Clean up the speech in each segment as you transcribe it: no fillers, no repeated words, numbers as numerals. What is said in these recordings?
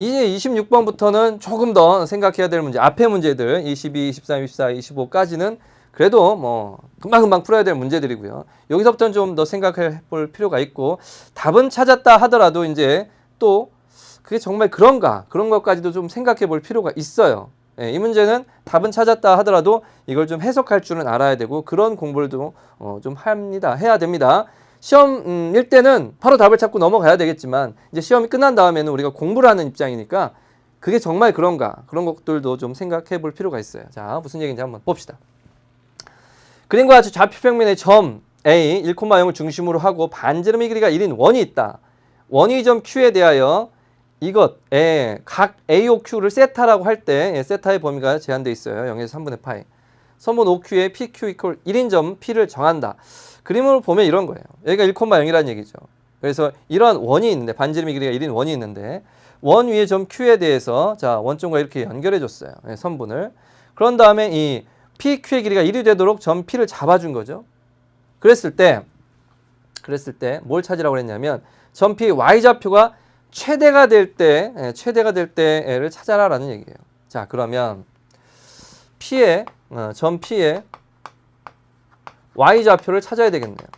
이제 26번부터는 조금 더 생각해야 될 문제, 앞에 문제들 22, 23, 24, 25까지는 그래도 뭐 금방금방 풀어야 될 문제들이고요. 여기서부터는 좀 더 생각해 볼 필요가 있고, 답은 찾았다 하더라도 이제 또 그게 정말 그런가, 그런 것까지도 좀 생각해 볼 필요가 있어요. 예, 이 문제는 답은 찾았다 하더라도 이걸 좀 해석할 줄은 알아야 되고, 그런 공부도 좀 해야 됩니다. 시험일 때는 바로 답을 찾고 넘어가야 되겠지만, 이제 시험이 끝난 다음에는 우리가 공부를 하는 입장이니까 그게 정말 그런가, 그런 것들도 좀 생각해 볼 필요가 있어요. 자, 무슨 얘기인지 한번 봅시다. 그림과 같이 좌표평면에 점 A 1,0을 중심으로 하고 반지름의 길이가 1인 원이 있다. 원의 점 Q에 대하여 이것에 각 AOQ를 세타라고 할 때 세타의 범위가 제한되어 있어요. 0에서 3분의 파이. 선분 OQ에 PQ 이퀄 1인 점 P를 정한다. 그림으로 보면 이런 거예요. 여기가 1,0이라는 얘기죠. 그래서 이러한 원이 있는데, 반지름의 길이가 1인 원이 있는데, 원 위에 점 Q에 대해서 자 원점과 이렇게 연결해 줬어요. 선분을. 그런 다음에 이 PQ의 길이가 1이 되도록 점 P를 잡아준 거죠. 그랬을 때 뭘 찾으라고 그랬냐면, 점 P Y좌표가 최대가 될 때를 찾아라라는 얘기예요. 자, 그러면 점 P의 Y좌표를 찾아야 되겠네요.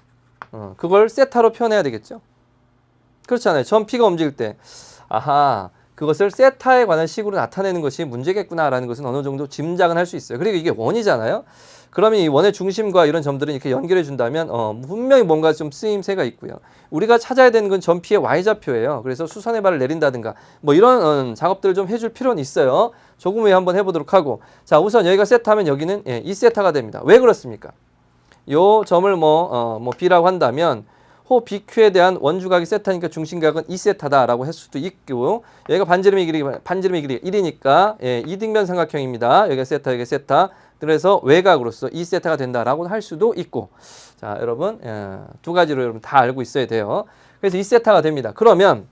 그걸 세타로 표현해야 되겠죠. 그렇잖아요. 점 P가 움직일 때, 아하, 그것을 세타에 관한 식으로 나타내는 것이 문제겠구나라는 것은 어느 정도 짐작은 할 수 있어요. 그리고 이게 원이잖아요. 그러면 이 원의 중심과 이런 점들은 이렇게 연결해 준다면 분명히 뭔가 좀 쓰임새가 있고요. 우리가 찾아야 되는 건 점 P의 Y좌표예요. 그래서 수선의 발을 내린다든가 뭐 이런 작업들을 좀 해줄 필요는 있어요. 조금 후에 한번 해보도록 하고, 자, 우선 여기가 세타면 여기는 2세타가 됩니다. 왜 그렇습니까? 요 점을 B라고 한다면 호 BQ에 대한 원주각이 세타니까 중심각은 2세타다라고 할 수도 있고, 여기가 반지름의 길이가 1이니까 이등변 삼각형입니다. 여기가 세타, 여기가 세타. 그래서 외곽으로서 2세타가 된다라고 할 수도 있고. 자, 여러분 두 가지로 여러분 다 알고 있어야 돼요. 그래서 2세타가 됩니다. 그러면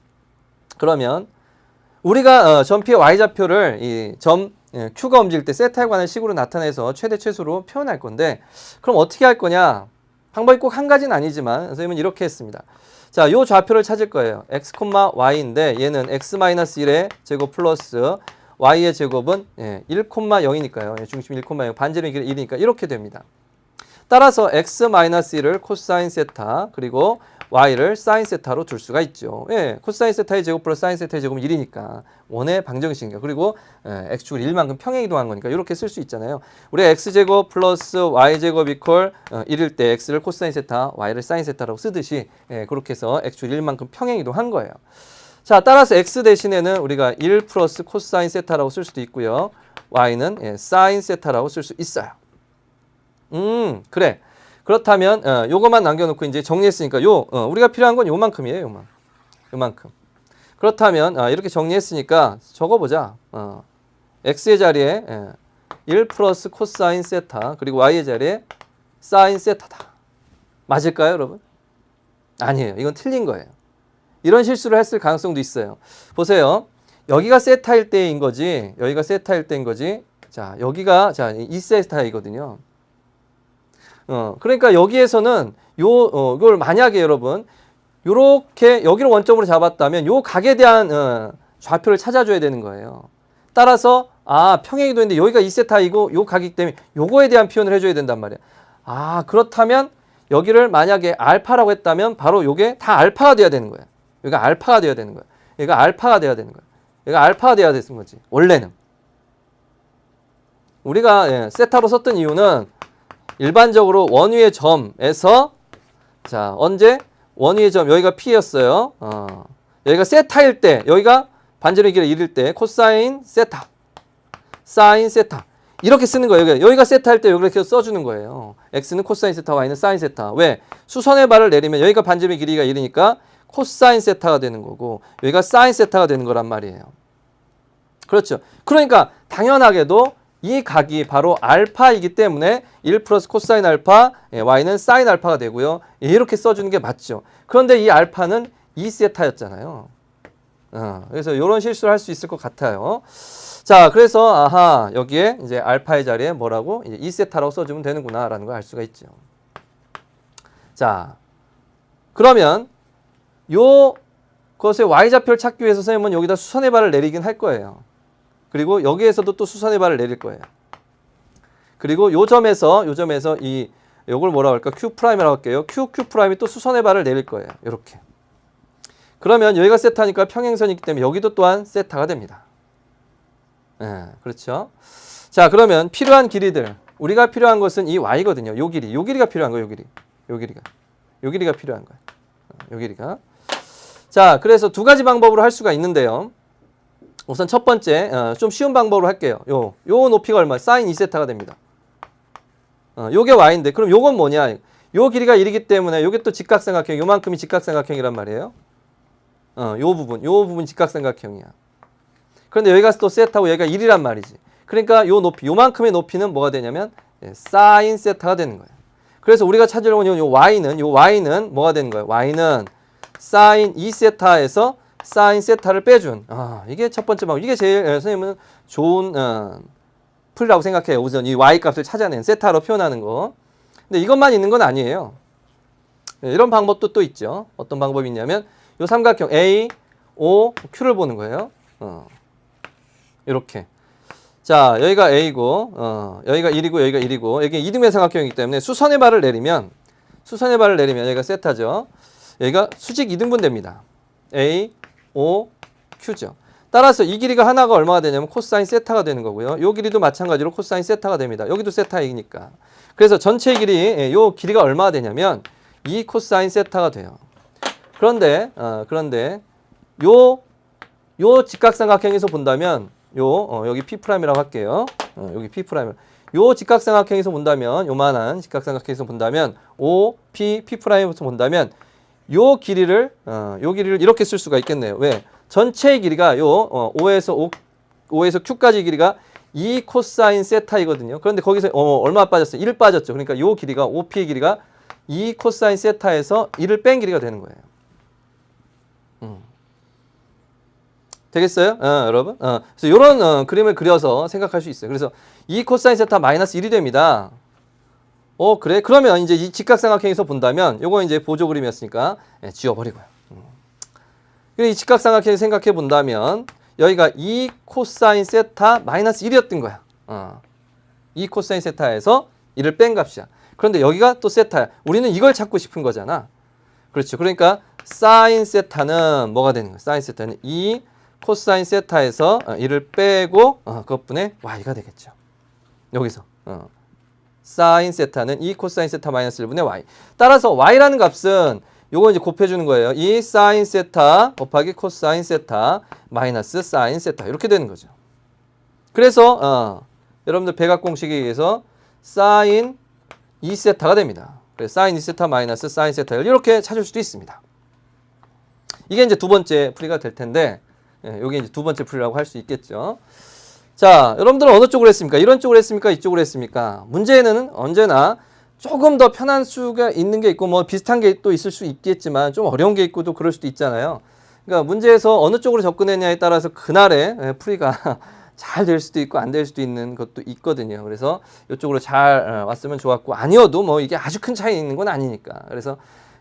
우리가 점 P의 Y좌표를 이 점 Q가 움직일 때 세타에 관한 식으로 나타내서 최대 최소로 표현할 건데, 그럼 어떻게 할 거냐? 방법이 꼭 한 가지는 아니지만 선생님은 이렇게 했습니다. 자, 요 좌표를 찾을 거예요. x, y인데 얘는 x-1의 제곱 플러스 y의 제곱은 1,0이니까요. 중심 1,0, 반지름의 길이 1이니까 이렇게 됩니다. 따라서 x-1을 코사인 세타, 그리고 y를 사인 세타로 둘 수가 있죠. 코사인 세타의 제곱 플러스 사인 세타의 제곱은 1이니까 원의 방정식이니까, 그리고 x축을 1만큼 평행 이동한 거니까 이렇게 쓸 수 있잖아요. 우리가 x제곱 플러스 y제곱 이퀄 1일 때 x를 코사인 세타, y를 사인 세타라고 쓰듯이 그렇게 해서 x축을 1만큼 평행 이동한 거예요. 자, 따라서 x 대신에는 우리가 1 플러스 코사인 세타라고 쓸 수도 있고요. y는 사인 세타라고 쓸 수 있어요. 그래. 그렇다면 요것만 남겨놓고 이제 정리했으니까 우리가 필요한 건 요만큼이에요. 요만큼. 그렇다면 이렇게 정리했으니까 적어보자. x의 자리에 1 플러스 코사인 세타, 그리고 y의 자리에 사인 세타다. 맞을까요, 여러분? 아니에요. 이건 틀린 거예요. 이런 실수를 했을 가능성도 있어요. 보세요. 여기가 세타일 때인 거지. 여기가 세타일 때인 거지. 자, 여기가 2세타이거든요. 그러니까 여기에서는 이걸 만약에 여러분 요렇게 여기를 원점으로 잡았다면 요 각에 대한 좌표를 찾아줘야 되는 거예요. 따라서 평행 이동인데 여기가 2세타이고 요 각이기 때문에 요거에 대한 표현을 해줘야 된단 말이야. 그렇다면 여기를 만약에 알파라고 했다면 바로 요게 다 알파가 돼야 되는 거야. 여기가 알파가 돼야 되는 거야. 여기가 알파가 돼야 되는 거야. 여기가 알파가 돼야 되는 거지. 원래는 우리가 세타로 썼던 이유는 일반적으로 원위의 점에서, 자, 언제 원위의 점 여기가 P였어요. 여기가 세타일 때, 여기가 반지름의 길이 1일 때 코사인 세타, 사인 세타 이렇게 쓰는 거예요. 여기가 세타일 때 여기를 이렇게 써주는 거예요. x는 코사인 세타, y는 사인 세타. 왜? 수선의 발을 내리면 여기가 반지름의 길이가 1이니까 코사인 세타가 되는 거고, 여기가 사인 세타가 되는 거란 말이에요. 그렇죠. 그러니까 당연하게도 이 각이 바로 알파이기 때문에 1 플러스 코사인 알파, y는 사인 알파가 되고요. 이렇게 써주는 게 맞죠. 그런데 이 알파는 2세타였잖아요. 그래서 이런 실수를 할 수 있을 것 같아요. 자, 그래서 여기에 이제 알파의 자리에 뭐라고? 이제 2세타라고 써주면 되는구나라는 걸 알 수가 있죠. 자, 그러면 요 그것의 y좌표를 찾기 위해서 선생님은 여기다 수선의 발을 내리긴 할 거예요. 그리고 여기에서도 또 수선의 발을 내릴 거예요. 그리고 요 점에서 요걸 뭐라고 할까? Q'이라고 할게요. Q'이 또 수선의 발을 내릴 거예요. 이렇게. 그러면 여기가 세타니까 평행선이 있기 때문에 여기도 또한 세타가 됩니다. 그렇죠. 자, 그러면 필요한 길이들. 우리가 필요한 것은 이 y거든요. 요 길이가 필요한 거예요. 요 길이가 필요한 거예요. 요 길이가. 자, 그래서 두 가지 방법으로 할 수가 있는데요. 우선 첫 번째, 좀 쉬운 방법으로 할게요. 요 높이가 얼마? 사인 2세타가 됩니다. 요게 y인데, 그럼 요건 뭐냐? 요 길이가 1이기 때문에 요게 또 직각삼각형, 요만큼이 직각삼각형이란 말이에요. 요 부분 직각삼각형이야. 그런데 여기가 또 세타고 여기가 1이란 말이지. 그러니까 요 높이, 요만큼의 높이는 뭐가 되냐면 사인 세타가 되는 거예요. 그래서 우리가 찾으려고 하는 요 y는 뭐가 되는 거예요? y는 사인 2세타에서 사인 세타를 빼준. 이게 첫 번째 방법. 이게 제일 선생님은 좋은 풀이라고 생각해요. 우선 이 y 값을 찾아낸 세타로 표현하는 거. 근데 이것만 있는 건 아니에요. 이런 방법도 또 있죠. 어떤 방법이 있냐면 요 삼각형 A, O, Q를 보는 거예요. 이렇게. 자, 여기가 A고, 여기가 1이고, 여기가 1이고, 여기 이등변 삼각형이기 때문에 수선의 발을 내리면 여기가 세타죠. 여기가 수직 이등분 됩니다. A, O, Q죠. 따라서 이 길이가 하나가 얼마가 되냐면 코사인 세타가 되는 거고요. 이 길이도 마찬가지로 코사인 세타가 됩니다. 여기도 세타이니까. 그래서 전체 길이, 요 길이가 얼마가 되냐면 2 코사인 세타가 돼요. 그런데 요 직각삼각형에서 본다면 여기 P'이라고 할게요. 여기 P'. 요 직각삼각형에서 본다면 요만한 직각삼각형에서 본다면 O, P'에서 본다면 요 길이를 이렇게 쓸 수가 있겠네요. 왜? 전체의 길이가 O에서 Q까지 길이가 2 코사인 세타이거든요. 그런데 거기서 얼마 빠졌어요? 1 빠졌죠. 그러니까 요 길이가 OP의 길이가 2 코사인 세타에서 1을 뺀 길이가 되는 거예요. 되겠어요? 여러분? 그래서 이런 그림을 그려서 생각할 수 있어요. 그래서 2 코사인 세타 마이너스 1이 됩니다. 그래? 그러면 이제 이 직각삼각형에서 본다면 요거 이제 보조 그림이었으니까 지워버리고요. 이 직각삼각형 생각해 본다면 여기가 2 코사인 세타 마이너스 1이었던 거야. 2 코사인 세타에서 1을 뺀 값이야. 그런데 여기가 또 세타야. 우리는 이걸 찾고 싶은 거잖아. 그렇죠. 그러니까 사인 세타는 뭐가 되는 거야? 사인 세타는 2 코사인 세타에서 1을 빼고 그것분의 y가 되겠죠. 여기서 사인 세타는 2 코사인 세타 마이너스 1분의 y. 따라서 y라는 값은 요거 이제 곱해주는 거예요. 2 사인 세타 곱하기 코사인 세타 마이너스 사인 세타 이렇게 되는 거죠. 그래서 여러분들 백악 공식에 의해서 사인 2세타가 됩니다. 그래서 사인 2세타 마이너스 사인 세타를 이렇게 찾을 수도 있습니다. 이게 이제 두 번째 풀이가 될 텐데 요게 이제 두 번째 풀이라고 할 수 있겠죠. 자, 여러분들은 어느 쪽으로 했습니까? 이런 쪽으로 했습니까? 이쪽으로 했습니까? 문제에는 언제나 조금 더 편한 수가 있는 게 있고 뭐 비슷한 게 또 있을 수 있겠지만 좀 어려운 게 있고 또 그럴 수도 있잖아요. 그러니까 문제에서 어느 쪽으로 접근했냐에 따라서 그날의 풀이가 잘 될 수도 있고 안 될 수도 있는 것도 있거든요. 그래서 이쪽으로 잘 왔으면 좋았고 아니어도 뭐 이게 아주 큰 차이 있는 건 아니니까. 그래서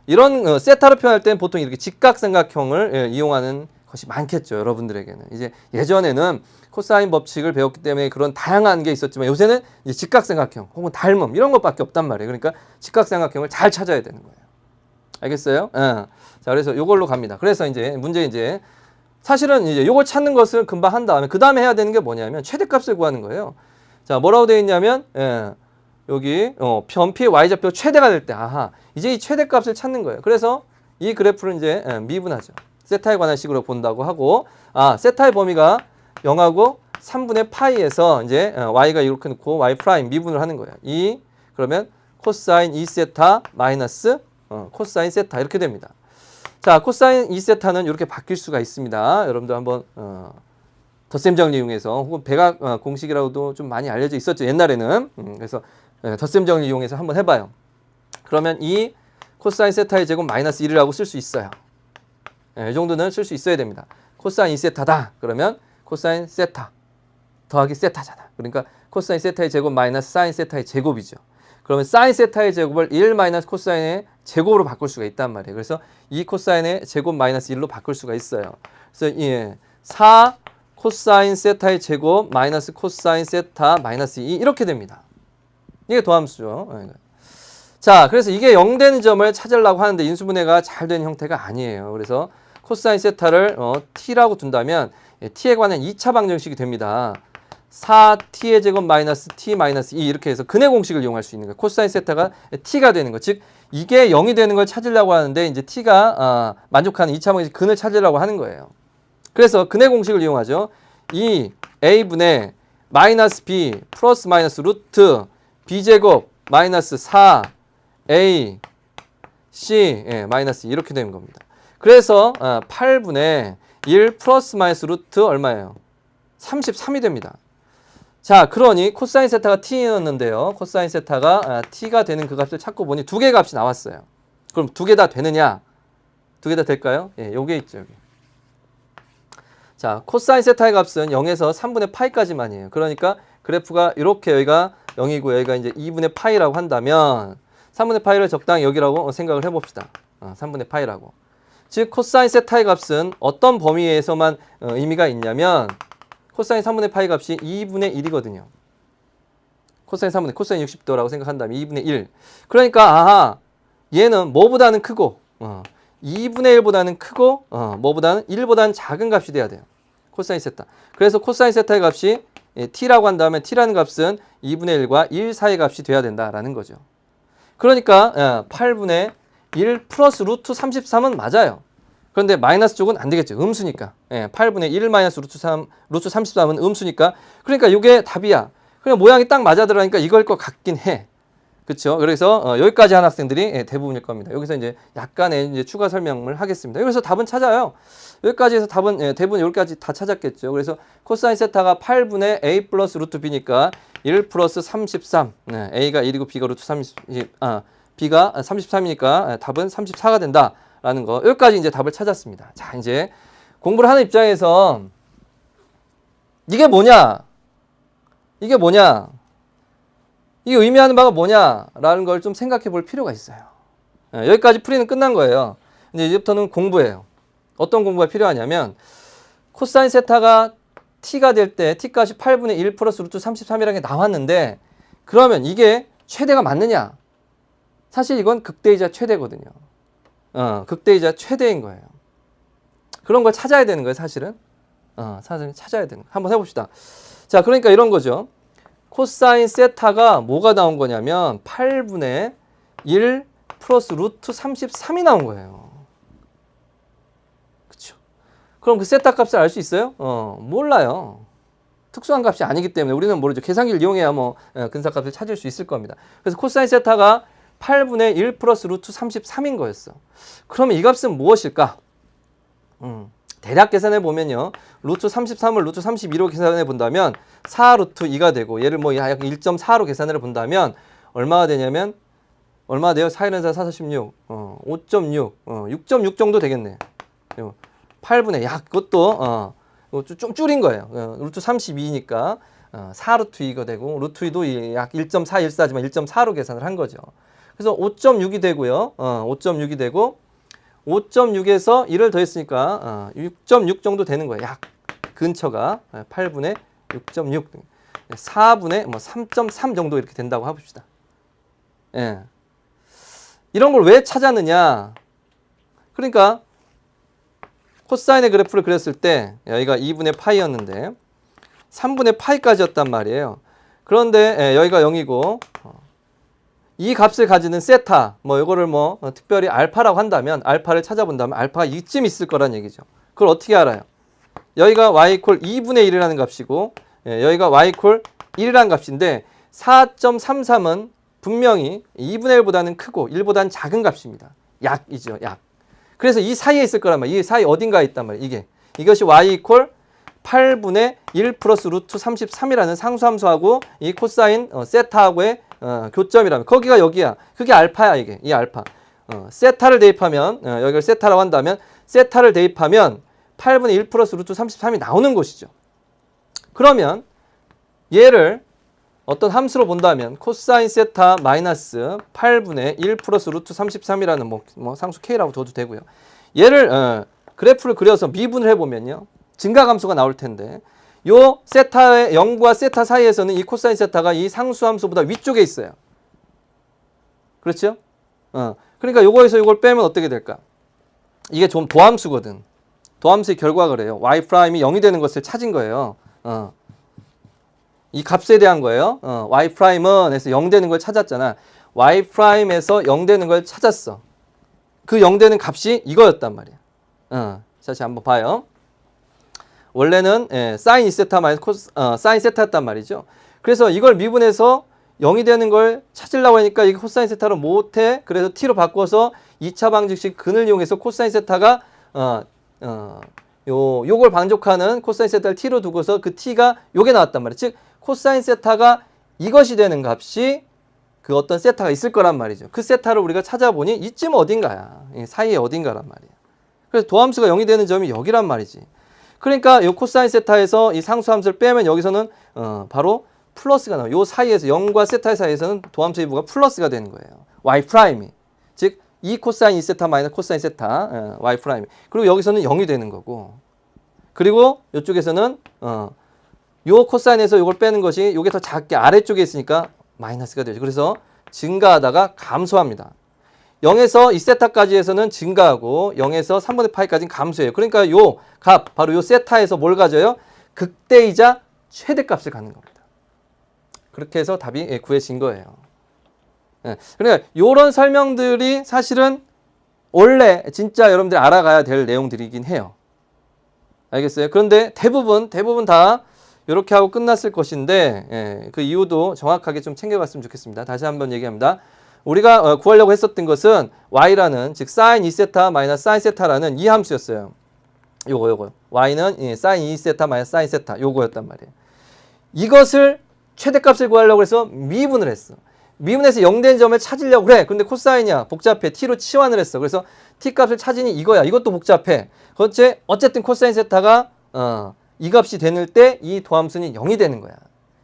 이런 세타로 표현할 때는 보통 이렇게 직각삼각형을 이용하는 것이 많겠죠. 여러분들에게는. 이제 예전에는 코사인 법칙을 배웠기 때문에 그런 다양한 게 있었지만 요새는 이제 직각삼각형 혹은 닮음 이런 것밖에 없단 말이에요. 그러니까 직각삼각형을 잘 찾아야 되는 거예요. 알겠어요? 자, 그래서 이걸로 갑니다. 그래서 문제 사실은 이제 요걸 찾는 것을 금방 한 다음에 그 다음에 해야 되는 게 뭐냐면 최대값을 구하는 거예요. 자, 뭐라고 되어 있냐면 여기 변피의 y좌표 최대가 될 때 이제 이 최대값을 찾는 거예요. 그래서 이 그래프를 이제 미분하죠. 세타에 관한 식으로 본다고 하고 세타의 범위가 0하고 3분의 파이에서 이제 y가 이렇게 놓고 y 프라임 미분을 하는 거예요. 그러면 코사인 2세타 마이너스 코사인 세타 이렇게 됩니다. 자, 코사인 2세타는 이렇게 바뀔 수가 있습니다. 여러분들 한번 덧셈 정리 이용해서 혹은 백악 공식이라고도 좀 많이 알려져 있었죠. 옛날에는. 그래서 덧셈 정리 이용해서 한번 해봐요. 그러면 이 코사인 세타의 제곱 마이너스 1이라고 쓸 수 있어요. 이 정도는 쓸 수 있어야 됩니다. 코사인 2세타다. 그러면 코사인 세타 더하기 세타잖아. 그러니까 코사인 세타의 제곱 마이너스 사인 세타의 제곱이죠. 그러면 사인 세타의 제곱을 1 마이너스 코사인의 제곱으로 바꿀 수가 있단 말이에요. 그래서 2 코사인의 제곱 마이너스 1로 바꿀 수가 있어요. 그래서 4 코사인 세타의 제곱 마이너스 코사인 세타 마이너스 2 이렇게 됩니다. 이게 도함수죠. 자, 그래서 이게 0 되는 점을 찾으려고 하는데 인수분해가 잘 된 형태가 아니에요. 그래서 코사인 세타를 t라고 둔다면 t에 관한 2차 방정식이 됩니다. 4t의 제곱 마이너스 t 마이너스 2 이렇게 해서 근의 공식을 이용할 수 있는 거예요. 코사인 세타가 t가 되는 거. 즉 이게 0이 되는 걸 찾으려고 하는데 이제 t가 만족하는 2차 방정식 근을 찾으려고 하는 거예요. 그래서 근의 공식을 이용하죠. 이 a분의 마이너스 b 플러스 마이너스 루트 b제곱 마이너스 4a c 마이너스 이렇게 되는 겁니다. 그래서 8분의 1 플러스 마이너스 루트 얼마예요? 33이 됩니다. 자, 그러니 코사인 세타가 t였는데요. 코사인 세타가 t가 되는 그 값을 찾고 보니 두 개의 값이 나왔어요. 그럼 두 개 다 되느냐? 두 개 다 될까요? 예, 요게 있죠. 여기. 자, 코사인 세타의 값은 0에서 3분의 파이까지만이에요. 그러니까 그래프가 이렇게 여기가 0이고 여기가 이제 2분의 파이라고 한다면 3분의 파이를 적당히 여기라고 생각을 해봅시다. 3분의 파이라고. 즉 코사인 세타의 값은 어떤 범위에서만 의미가 있냐면 코사인 3분의 파이 값이 2분의 1이거든요. 코사인 3분의 코사인 60도라고 생각한다면 2분의 1. 그러니까 얘는 뭐보다는 크고 2분의 1보다는 크고 뭐보다는 1보다는 작은 값이 돼야 돼요. 코사인 세타. 그래서 코사인 세타의 값이 t라고 한다면 t라는 값은 2분의 1과 1 사이의 값이 돼야 된다라는 거죠. 그러니까 8분의 1 플러스 루트 33은 맞아요. 그런데 마이너스 쪽은 안 되겠죠. 음수니까. 8분의 1 마이너스 루트 33은 음수니까. 그러니까 이게 답이야. 그냥 모양이 딱 맞아 들어가니까 이걸 것 같긴 해. 그렇죠? 그래서 여기까지 한 학생들이 대부분일 겁니다. 여기서 이제 약간의 이제 추가 설명을 하겠습니다. 여기서 답은 찾아요. 여기까지 해서 답은 대부분 여기까지 다 찾았겠죠. 그래서 코사인 세타가 8분의 a 플러스 루트 b니까 1 플러스 33. a가 1이고 b가 루트 b가 33이니까 답은 34가 된다라는 거. 여기까지 이제 답을 찾았습니다. 자, 이제 공부를 하는 입장에서 이게 뭐냐? 이게 뭐냐? 이게 의미하는 바가 뭐냐라는 걸 좀 생각해 볼 필요가 있어요. 여기까지 풀이는 끝난 거예요. 근데 이제부터는 공부예요. 어떤 공부가 필요하냐면 코사인 세타가 t가 될 때 t값이 8분의 1 플러스 루트 33이라는 게 나왔는데 그러면 이게 최대가 맞느냐? 사실 이건 극대이자 최대거든요. 극대이자 최대인 거예요. 그런 걸 찾아야 되는 거예요, 사실은. 사실은 찾아야 되는 거예요. 한번 해봅시다. 자, 그러니까 이런 거죠. 코사인 세타가 뭐가 나온 거냐면 8분의 1 플러스 루트 33이 나온 거예요. 그렇죠? 그럼 그 세타 값을 알 수 있어요? 몰라요. 특수한 값이 아니기 때문에 우리는 모르죠. 계산기를 이용해야 뭐 근사값을 찾을 수 있을 겁니다. 그래서 코사인 세타가 8분의 1 플러스 루트 33인 거였어. 그러면 이 값은 무엇일까? 대략 계산해 보면요. 루트 33을 루트 32로 계산해 본다면 4 루트 2가 되고 얘를 뭐 약 1.4로 계산을 본다면 얼마가 되냐면 얼마 돼요? 4, 1, 4, 4, 46, 5.6, 6.6 정도 되겠네. 8분의 약 그것도 좀 줄인 거예요. 루트 32니까 4 루트 2가 되고 루트 2도 약 1.414지만 1.4로 계산을 한 거죠. 그래서 5.6이 되고요. 5.6이 되고 5.6에서 1을 더했으니까 6.6 정도 되는 거예요. 약 근처가 8분의 6.6, 4분의 뭐 3.3 정도 이렇게 된다고 해봅시다. 예. 이런 걸 왜 찾았느냐? 그러니까 코사인의 그래프를 그렸을 때 여기가 2분의 파이였는데 3분의 파이까지였단 말이에요. 그런데 여기가 0이고 이 값을 가지는 세타, 뭐 이거를 뭐 특별히 알파라고 한다면 알파를 찾아본다면 알파가 이쯤 있을 거란 얘기죠. 그걸 어떻게 알아요? 여기가 y 이퀄 2분의 1이라는 값이고 여기가 y 이퀄 1이라는 값인데 4.33은 분명히 2분의 1보다는 크고 1보다는 작은 값입니다. 약이죠. 약. 그래서 이 사이에 있을 거란 말이에요. 이 사이 어딘가에 있단 말이에요. 이것이 y 이퀄 8분의 1 플러스 루트 33이라는 상수함수하고 이 코사인 세타하고의 교점이라면 거기가 여기야. 그게 알파야 이게. 이 알파. 세타를 대입하면 여기를 세타라고 한다면 세타를 대입하면 8분의 1 플러스 루트 33이 나오는 것이죠. 그러면 얘를 어떤 함수로 본다면 코사인 세타 마이너스 8분의 1 플러스 루트 33이라는 뭐 상수 K라고 둬도 되고요. 얘를 그래프를 그려서 미분을 해보면요. 증가함수가 나올 텐데 요 세타의 0과 세타 사이에서는 이 코사인 세타가 이 상수함수보다 위쪽에 있어요. 그렇죠? 그러니까 요거에서 요걸 빼면 어떻게 될까? 이게 좀 도함수거든. 도함수의 결과가 그래요. y 프라임이 0이 되는 것을 찾은 거예요. 이 값에 대한 거예요. y 프라임은 에서 0 되는 걸 찾았잖아. y 프라임에서 0 되는 걸 찾았어. 그 0 되는 값이 이거였단 말이야. 다시 한번 봐요. 원래는 사인 2세타 마이너스 사인 세타였단 말이죠. 그래서 이걸 미분해서 0이 되는 걸 찾으려고 하니까 이게 코사인 세타로 못해. 그래서 t로 바꿔서 2차 방정식 근을 이용해서 코사인 세타가 요걸 방족하는 코사인 세타를 t로 두고서 그 t가 요게 나왔단 말이에요. 즉 코사인 세타가 이것이 되는 값이 그 어떤 세타가 있을 거란 말이죠. 그 세타를 우리가 찾아보니 이쯤 어딘가야. 사이에 어딘가란 말이야. 그래서 도함수가 0이 되는 점이 여기란 말이지. 그러니까 요 코사인 세타에서 이 상수함수를 빼면 여기서는 바로 플러스가 나와요. 요 사이에서 0과 세타 사이에서는 도함수 일부가 플러스가 되는 거예요. y 프라임이. 즉 이 코사인 2세타 마이너스 코사인 세타 y 프라임이. 그리고 여기서는 0이 되는 거고. 그리고 이쪽에서는 요 코사인에서 요걸 빼는 것이 요게 더 작게 아래쪽에 있으니까 마이너스가 되죠. 그래서 증가하다가 감소합니다. 0에서 2세타까지 해서는 증가하고 0에서 3분의 파이까지는 감소해요. 그러니까 요 값, 바로 요 세타에서 뭘 가져요? 극대이자 최대값을 갖는 겁니다. 그렇게 해서 답이 구해진 거예요. 그러니까 요런 설명들이 사실은 원래 진짜 여러분들이 알아가야 될 내용들이긴 해요. 알겠어요? 그런데 대부분 다 이렇게 하고 끝났을 것인데 그 이유도 정확하게 좀 챙겨갔으면 좋겠습니다. 다시 한번 얘기합니다. 우리가 구하려고 했었던 것은 y라는 즉 사인 2세타 마이너스 사인 세타라는 이 함수였어요. 요거 y는 사인 2세타 마이너스 사인 세타 요거였단 말이에요. 이것을 최대값을 구하려고 해서 미분을 했어. 미분해서 0 된 점을 찾으려고 그래. 근데 코사인이야. 복잡해. t로 치환을 했어. 그래서 t 값을 찾으니 이거야. 이것도 복잡해. 어쨌든 코사인 세타가 이 값이 되는 때 이 도함수는 0이 되는 거야.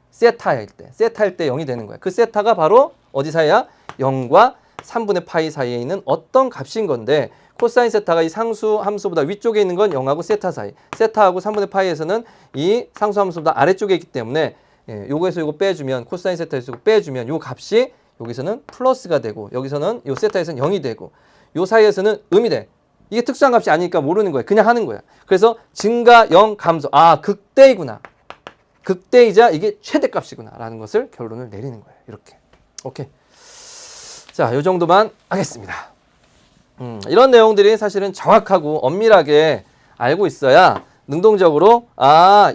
세타일 때 0이 되는 거야. 그 세타가 바로 어디 사이야? 0과 3분의 파이 사이에 있는 어떤 값인 건데 코사인 세타가 이 상수 함수보다 위쪽에 있는 건 0하고 세타 사이. 세타하고 3분의 파이에서는 이 상수 함수보다 아래쪽에 있기 때문에 요거에서 요거 빼주면 코사인 세타에서 요거 빼주면 요 값이 여기서는 플러스가 되고 여기서는 요 세타에서는 0이 되고 요 사이에서는 음이 돼. 이게 특수한 값이 아니니까 모르는 거야. 그냥 하는 거야. 그래서 증가 0 감소. 극대이구나. 극대이자 이게 최대값이구나 라는 것을 결론을 내리는 거예요. 이렇게. 오케이. 자, 요 정도만 하겠습니다. 이런 내용들이 사실은 정확하고 엄밀하게 알고 있어야 능동적으로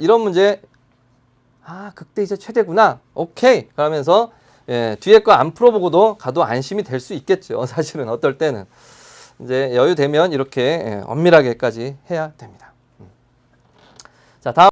이런 문제 극대이자 최대구나. 오케이. 그러면서 뒤에 거 안 풀어보고도 가도 안심이 될 수 있겠죠. 사실은 어떨 때는. 이제 여유 되면 이렇게 엄밀하게까지 해야 됩니다. 자, 다음